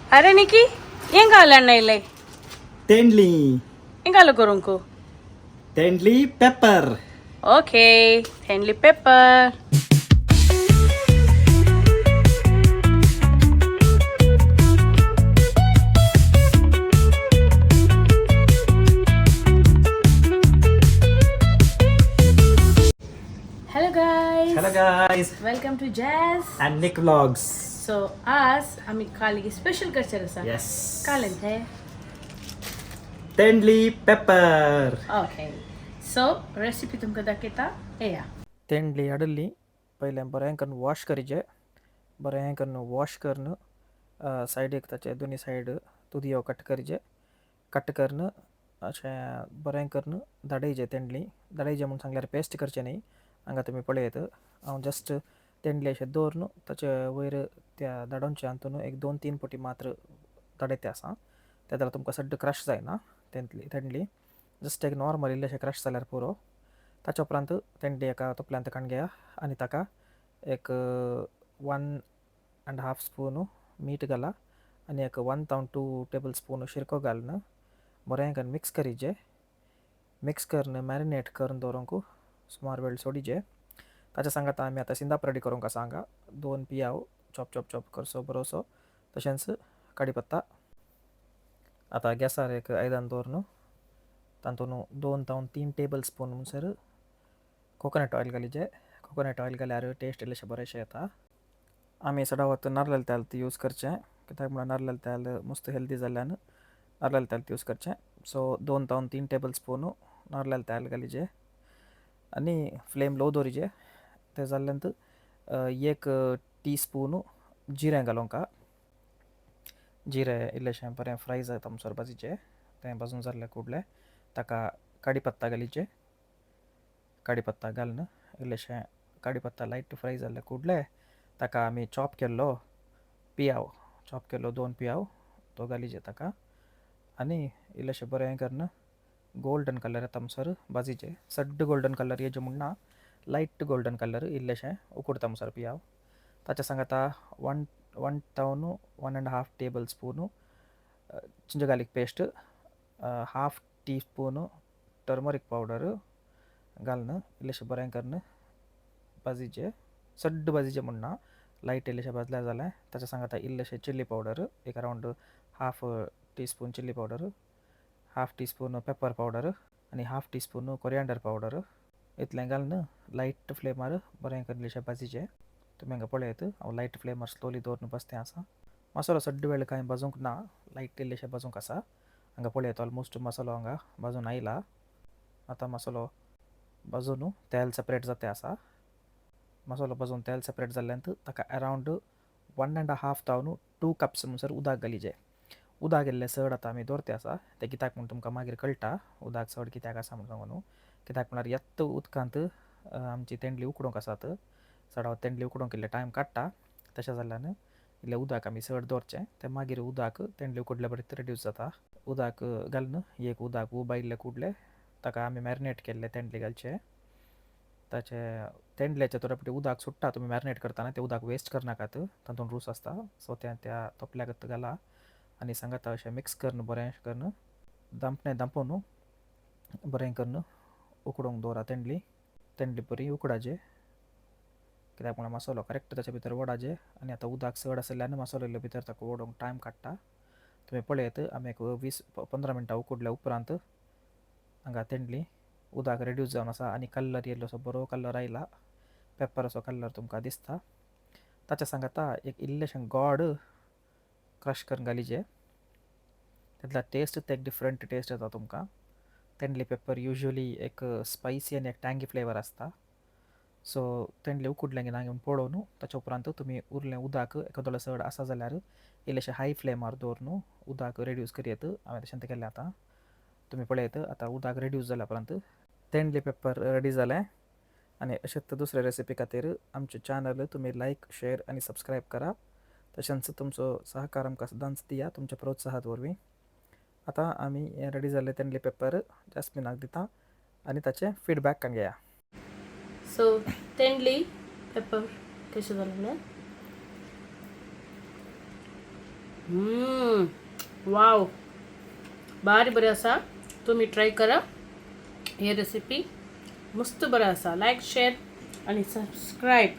अरे निकी ఏం కావాలన్న ఇల్లే तेंडली ఏం కావాలి కొరుంకు तेंडली पेपर ఓకే హెన్లీ pepper hello guys hello guys welcome to जॅज and Nick vlogs. सो आज आम्ही काली स्पेशल करणार असा Yes. काल ते तेंडली पेपर. ओके सो रेसिपी तुमका दाखयता या तेंडली हाडली पयलें बरें करून वॉश करीचे बरें करून वॉश करून सायडीक ताचे दोनी सायड तुदयो कट करीचे कट करून अशें बरें करून धाडयचे तेंडली धाडयचे म्हूण सांगल्यार पेस्ट करचे न्ही हांगा तुमी पळयत हांव जस्ट तेंडली अशें दवरून ताचे वयर त्या धाडोनचे हातून एक 2-3 पटी मात्र धाडयते आसा त्या जाल्यार तुमकां सड्ड क्रश जायना तेंडली जस्ट एक नॉर्मल इल्लेशें क्रश जाल्यार पुरो ताच्या उपरांत तेंडली एका तोपल्यांत काडून घेया आनी ताका एक 1.5 स्पून मीठ घाला आनी एक 1 to 2 टेबल स्पून शिरको घालून बरें करून मिक्स करीचे मिक्स करून मॅरिनेट करून दवरूंक सुमार वेळ सोडीचे ताच्या सांगात आमी आतां सिंदाप रेडी करूंक आसा हांगा 2 पियाव चॉप चॉप चॉप करसो बरोसो तशेंच कढीपत्ता आतां गॅसार एक आयदन दवरून तातूंत 2 to 3 टेबल स्पून म्हणसर कोकोनट ऑयल घालीचे कोकोनट ऑयल घाल्यार टेस्ट इल्लेशें बरेंशें येता आमी सदावत नारळ तेल यूज करचें कित्याक म्हळ्यार नारळ तेल मस्त हेल्दी जाल्ल्यान नारळ तेल यूज करचें सो 2 to 3 टेबल स्पून नारळ तेल घालीचे आनी फ्लेम लो दवरीचे ते जाल्ल्यानंतर 1 टीस्पून जिरें घालूंक जिरें इल्लेशें बरें फ्राय जाता म्हणसर भाजीचें तें भाजून जाल्ले कुडले ताका कढीपत्ता घालीचे कढीपत्ता घालून इल्लेशें कढीपत्ता लायट फ्राय जाल्ले कुडले ताका आमी चॉप केल्लो पियाव चॉप केल्लो 2 पियाव तो घालीचे ताका आनी इल्लेशें बरें करून गोल्डन कलर येता म्हणसर भाजीचे सड्ड गोल्डन कलर येवचे म्हूण ना लायट गोल्डन कलर इल्लेशें उकडता म्हणसर पियाव ताच्या सांगात 1 to 1.5 table spoon ginger garlic paste half teaspoon turmeric powder घालून इल्लेशें बरें करून भाजीचे सड्ड भाजीचे म्हूण ना लायट इल्लेशें भाजल्यार जालें ताच्या सांगात इल्लेशें चिली पावडर एक around half teaspoon chili powder half teaspoon pepper powder आनी हाफ टीस्पून कोरिएंडर पावडर इतलें घालून लायट फ्लेमार बरें करून इल्लेशें भाजीचे तुमी हांगा पळयत हांव लायट फ्लेमार स्लोली दवरून बसतें आसा मसालो सड्ड वेळ कांय भाजूंक ना लायट इल्लेशें भाजूंक आसा हांगा पळयत ऑलमोस्ट मसालो हांगा भाजून आयला आतां मसालो भाजून तेल सेपरेट जाता आसा मसालो भाजून तेल सेपरेट जाल्ल्यानंतर ताका अरावंड 1.5 to 2 कप्स म्हणसर उदक घालीचे उदक इल्लें चड आतां आमी दवरते आसा तें कित्याक म्हूण तुमकां मागीर कळटा उदक चड कित्याक आसा म्हूण सांगून कित्याक म्हळ्यार येत्त उदकांत आमची तेंडली उकडूंक आसात सडाव तेंडली उकडूंक इल्लें टायम काडटा तशें जाल्ल्यान इल्लें उदक आमी चड दवरचें तें मागीर उदक तेंडली उकडल्या बरें रेड्यूस जाता उदक घालून एक उदक उबायल्ले कुडले ताका आमी मॅरिनेट केल्ले तेंडली घालचे ताचे तेंडल्याचे थोडे उदक सुट्टा तुमी मॅरिनेट करतना तें उदक वेस्ट करनाकात तातूंत रूच आसता सो तें त्या तोपल्याक घाला आनी सांगात अशें मिक्स करून बरें करून दांपून बरें करून उकडूंक दवरा तेंडली बरी उकडाचे कित्याक म्हळ्यार मसालो करेक्ट ताचे भितर ओडाचे आनी आतां उदक चड आसल्यान मसालो इल्लो भितर ताका ओडूंक टायम काडटा तुमी पळयत आमी एक 20-15 मिनटां उकडल्या उपरांत हांगा तेंडली उदक रेड्यूस जावन आसा आनी कलर येयल्लोसो बरो कलर आयला पेपर असो कलर तुमकां दिसता ताच्या सांगात एक इल्लेशें गोड क्रश करून घालीचे तातूंतल्या टेस्ट एक डिफरंट टेस्ट येता तुमकां तेंडली पेपर युजली एक स्पायसी आनी एक टँगी फ्लेवर आसता सो तेंडली उकडलें की ना घेवन पळोवन ताच्या उपरांत तुमी उरलें उदक एकादो चड आसा जाल्यार इल्लेशें हाय फ्लेमार दवरून उदक रेड्यूस करयत हांवें तशें तें केलें आतां तुमी पळयत आतां उदक रेड्यूस जाल्या उपरांत तेंडली पेपर रेडी जालें आनी अशेंच दुसरे रेसिपी खातीर आमचें चॅनल तुमी लायक शेअर आनी सबस्क्रायब करा तशेंच तुमचो सहकार आमकां सदांच दिया तुमच्या प्रोत्साहात वरवीं आतां आमी हें रेडी जाल्लें तेंडली पेपर जॅस्मिनाक दिता आनी ताचें फीडबॅक घेया सो तेंडली पेपर कशें जालें वाव भारी बरें आसा. तुम्ही ट्राय करा ही रेसिपी. मस्त बरें आसा. लायक शेअर आणि सबस्क्राईब